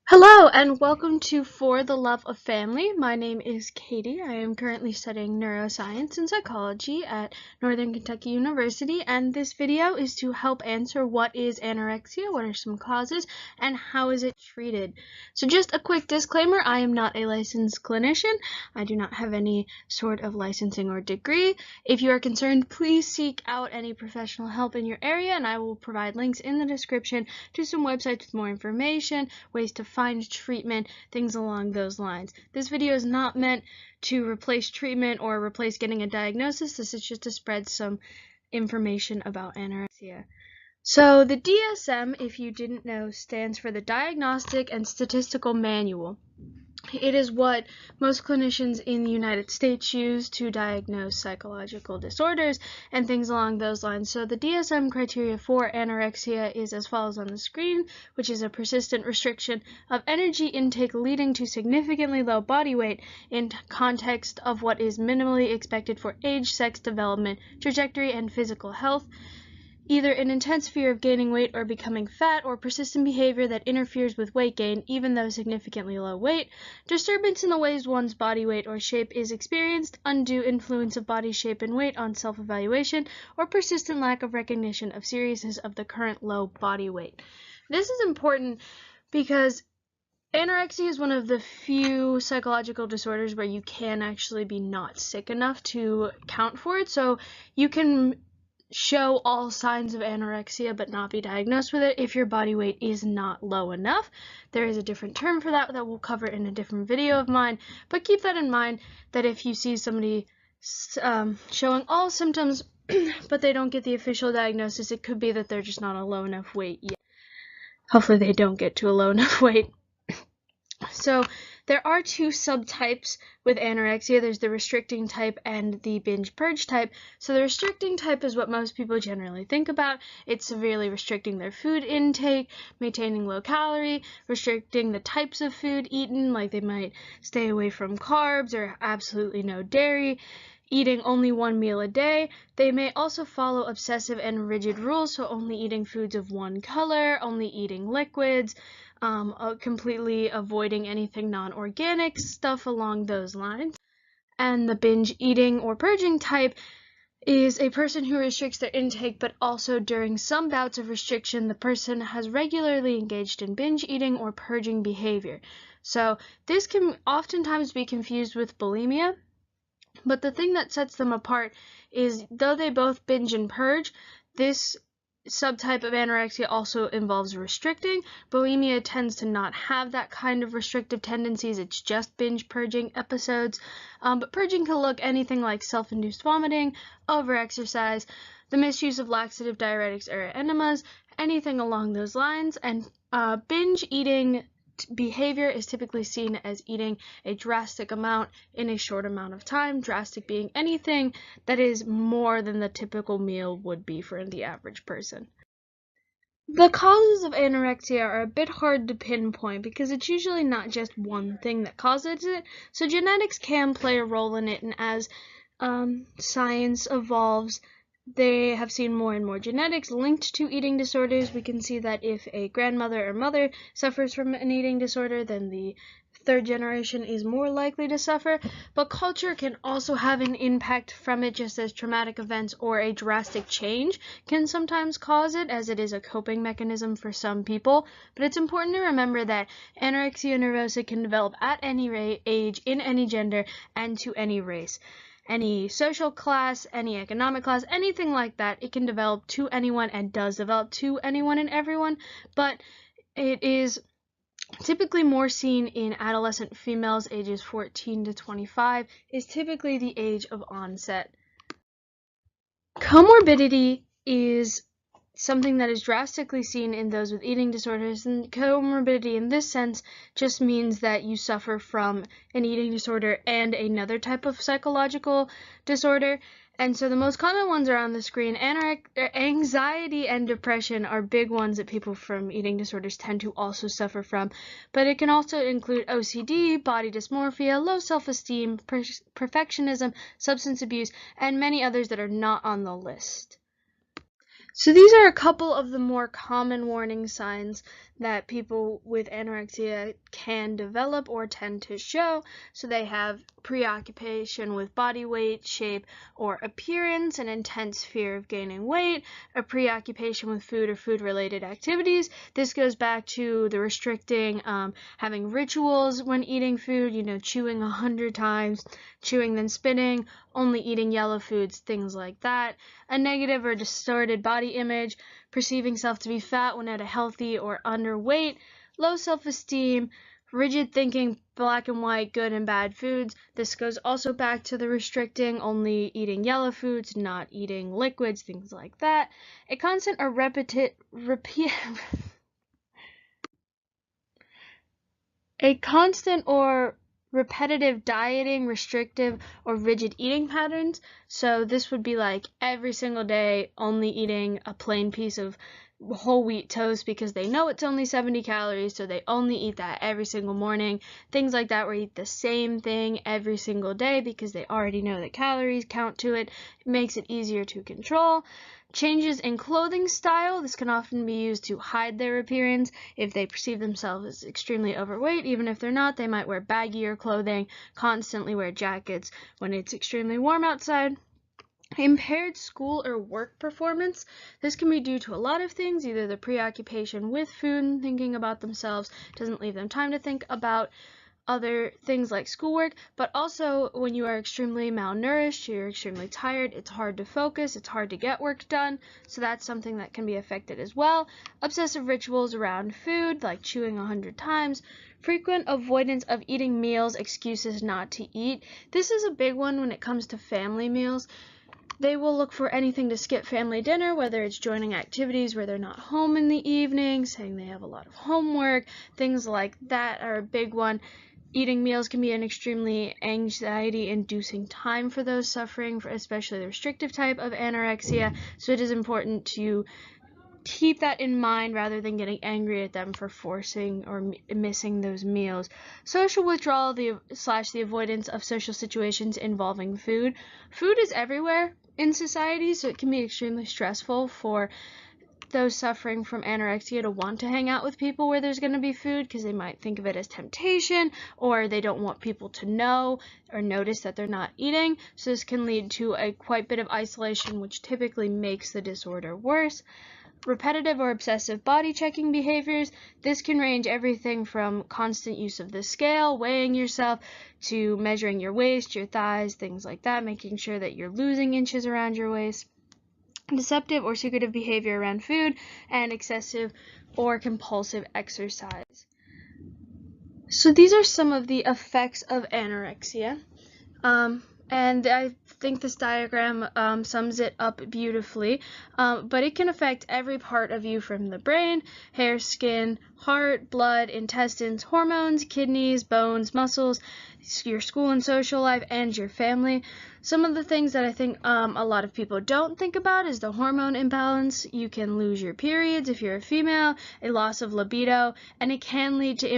Hello and welcome to For the Love of Family. My name is Katie. I am currently studying neuroscience and psychology at Northern Kentucky University, and this video is to help answer what is anorexia, what are some causes, and how is it treated. So just a quick disclaimer, I am not a licensed clinician. I do not have any sort of licensing or degree. If you are concerned, please seek out any professional help in your area, and I will provide links in the description to some websites with more information, ways to find treatment, things along those lines. This video is not meant to replace treatment or replace getting a diagnosis. This is just to spread some information about anorexia. So the DSM, if you didn't know, stands for the Diagnostic and Statistical Manual. It is what most clinicians in the United States use to diagnose psychological disorders and things along those lines. So the DSM criteria for anorexia is as follows on the screen, which is a persistent restriction of energy intake leading to significantly low body weight in context of what is minimally expected for age, sex, development, trajectory, and physical health. Either an intense fear of gaining weight or becoming fat, or persistent behavior that interferes with weight gain, even though significantly low weight, disturbance in the ways one's body weight or shape is experienced, undue influence of body shape and weight on self-evaluation, or persistent lack of recognition of seriousness of the current low body weight. This is important because anorexia is one of the few psychological disorders where you can actually be not sick enough to count for it. So you can show all signs of anorexia but not be diagnosed with it if your body weight is not low enough. There is a different term for that we'll cover in a different video of mine, but keep that in mind that if you see somebody showing all symptoms but they don't get the official diagnosis, it could be that they're just not a low enough weight yet. Hopefully they don't get to a low enough weight. So there are two subtypes with anorexia. There's the restricting type and the binge purge type. So the restricting type is what most people generally think about. It's severely restricting their food intake, maintaining low calorie, restricting the types of food eaten, like they might stay away from carbs or absolutely no dairy, eating only one meal a day. They may also follow obsessive and rigid rules, so only eating foods of one color, only eating liquids, completely avoiding anything non-organic, stuff along those lines. And the binge eating or purging type is a person who restricts their intake, but also during some bouts of restriction, the person has regularly engaged in binge eating or purging behavior. So this can oftentimes be confused with bulimia, but the thing that sets them apart is though they both binge and purge, this subtype of anorexia also involves restricting. Bulimia tends to not have that kind of restrictive tendencies. It's just binge purging episodes. But purging can look anything like self-induced vomiting, overexercise, the misuse of laxative diuretics or enemas, anything along those lines. And binge eating behavior is typically seen as eating a drastic amount in a short amount of time, drastic being anything that is more than the typical meal would be for the average person. The causes of anorexia are a bit hard to pinpoint because it's usually not just one thing that causes it, so genetics can play a role in it, and as science evolves, they have seen more and more genetics linked to eating disorders. We can see that if a grandmother or mother suffers from an eating disorder, then the third generation is more likely to suffer. But culture can also have an impact from it, just as traumatic events or a drastic change can sometimes cause it, as it is a coping mechanism for some people. But it's important to remember that anorexia nervosa can develop at any age, in any gender, and to any race. Any social class, any economic class, anything like that, it can develop to anyone and does develop to anyone and everyone, but it is typically more seen in adolescent females. Ages 14 to 25 is typically the age of onset. Comorbidity is something that is drastically seen in those with eating disorders, and comorbidity in this sense just means that you suffer from an eating disorder and another type of psychological disorder. And so the most common ones are on the screen. Anxiety and depression are big ones that people from eating disorders tend to also suffer from, but it can also include OCD, body dysmorphia, low self-esteem, perfectionism, substance abuse, and many others that are not on the list. So these are a couple of the more common warning signs that people with anorexia can develop or tend to show. So they have preoccupation with body weight, shape, or appearance, an intense fear of gaining weight, a preoccupation with food or food-related activities. This goes back to the restricting, having rituals when eating food, chewing 100 times, chewing then spitting, only eating yellow foods, things like that. A negative or distorted body image, perceiving self to be fat when at a healthy or underweight, low self-esteem, rigid thinking, black and white, good and bad foods. This goes also back to the restricting, only eating yellow foods, not eating liquids, things like that. A constant or repetitive dieting, restrictive, or rigid eating patterns. So this would be like every single day only eating a plain piece of whole wheat toast because they know it's only 70 calories, so they only eat that every single morning. Things like that, where you eat the same thing every single day because they already know the calories count to it. It makes it easier to control. Changes in clothing style. This can often be used to hide their appearance. If they perceive themselves as extremely overweight, even if they're not, they might wear baggier clothing, constantly wear jackets when it's extremely warm outside. Impaired school or work performance. This can be due to a lot of things, either the preoccupation with food and thinking about themselves doesn't leave them time to think about other things like schoolwork, but also when you are extremely malnourished, you're extremely tired, it's hard to focus, it's hard to get work done, so that's something that can be affected as well. Obsessive rituals around food, like chewing 100 times. Frequent avoidance of eating meals, excuses not to eat. This is a big one when it comes to family meals. They will look for anything to skip family dinner, whether it's joining activities where they're not home in the evening, saying they have a lot of homework, things like that are a big one. Eating meals can be an extremely anxiety-inducing time for those suffering, especially the restrictive type of anorexia, so it is important to keep that in mind rather than getting angry at them for forcing or missing those meals. Social withdrawal, the avoidance of social situations involving food. Food is everywhere in society, so it can be extremely stressful for those suffering from anorexia to want to hang out with people where there's going to be food because they might think of it as temptation, or they don't want people to know or notice that they're not eating. So this can lead to a quite bit of isolation, which typically makes the disorder worse. Repetitive or obsessive body checking behaviors. This can range everything from constant use of the scale, weighing yourself, to measuring your waist, your thighs, things like that, making sure that you're losing inches around your waist. Deceptive or secretive behavior around food, and excessive or compulsive exercise. So these are some of the effects of anorexia. And I think this diagram sums it up beautifully, but it can affect every part of you, from the brain, hair, skin, heart, blood, intestines, hormones, kidneys, bones, muscles, your school and social life, and your family. Some of the things that I think a lot of people don't think about is the hormone imbalance. You can lose your periods if you're a female, a loss of libido, and it can lead to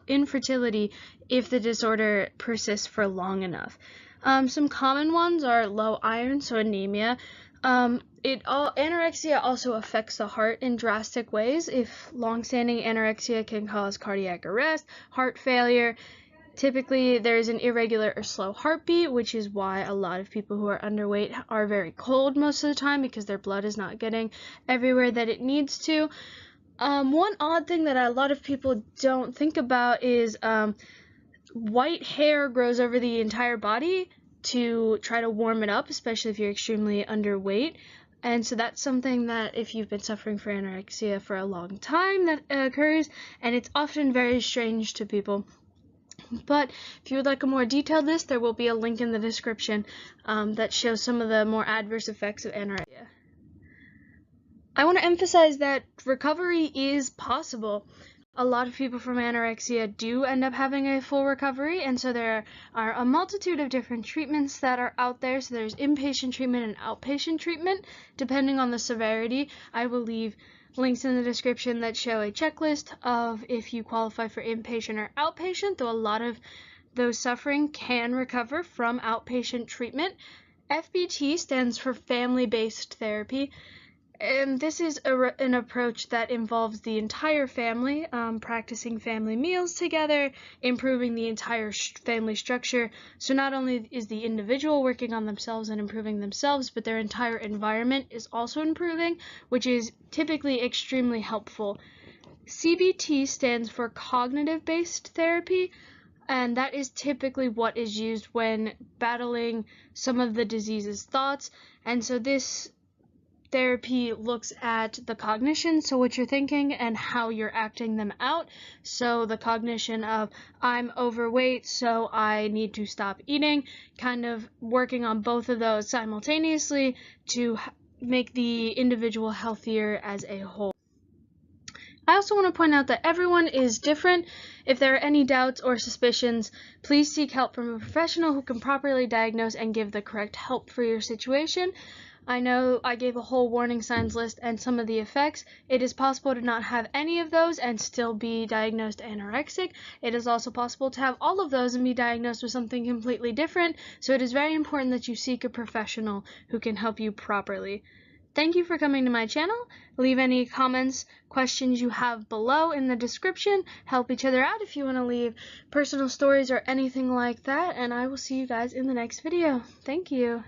infertility if the disorder persists for long enough. Some common ones are low iron, so anemia. Anorexia also affects the heart in drastic ways. If long-standing anorexia can cause cardiac arrest, heart failure. Typically, there's an irregular or slow heartbeat, which is why a lot of people who are underweight are very cold most of the time, because their blood is not getting everywhere that it needs to. One odd thing that a lot of people don't think about is white hair grows over the entire body to try to warm it up, especially if you're extremely underweight. And so that's something that if you've been suffering from anorexia for a long time, that occurs, and it's often very strange to people. But if you would like a more detailed list, there will be a link in the description that shows some of the more adverse effects of anorexia. I want to emphasize that recovery is possible. A lot of people from anorexia do end up having a full recovery, and so there are a multitude of different treatments that are out there. So there's inpatient treatment and outpatient treatment, depending on the severity. I will leave links in the description that show a checklist of if you qualify for inpatient or outpatient, though a lot of those suffering can recover from outpatient treatment. FBT stands for family-based therapy. And this is an approach that involves the entire family, practicing family meals together, improving the entire family structure. So not only is the individual working on themselves and improving themselves, but their entire environment is also improving, which is typically extremely helpful. CBT stands for cognitive-based therapy, and that is typically what is used when battling some of the disease's thoughts. And so this therapy looks at the cognition, so what you're thinking and how you're acting them out. So the cognition of I'm overweight, so I need to stop eating, kind of working on both of those simultaneously to make the individual healthier as a whole. I also want to point out that everyone is different. If there are any doubts or suspicions, please seek help from a professional who can properly diagnose and give the correct help for your situation. I know I gave a whole warning signs list and some of the effects. It is possible to not have any of those and still be diagnosed anorexic. It is also possible to have all of those and be diagnosed with something completely different. So it is very important that you seek a professional who can help you properly. Thank you for coming to my channel. Leave any comments, questions you have below in the description. Help each other out if you want to leave personal stories or anything like that. And I will see you guys in the next video. Thank you.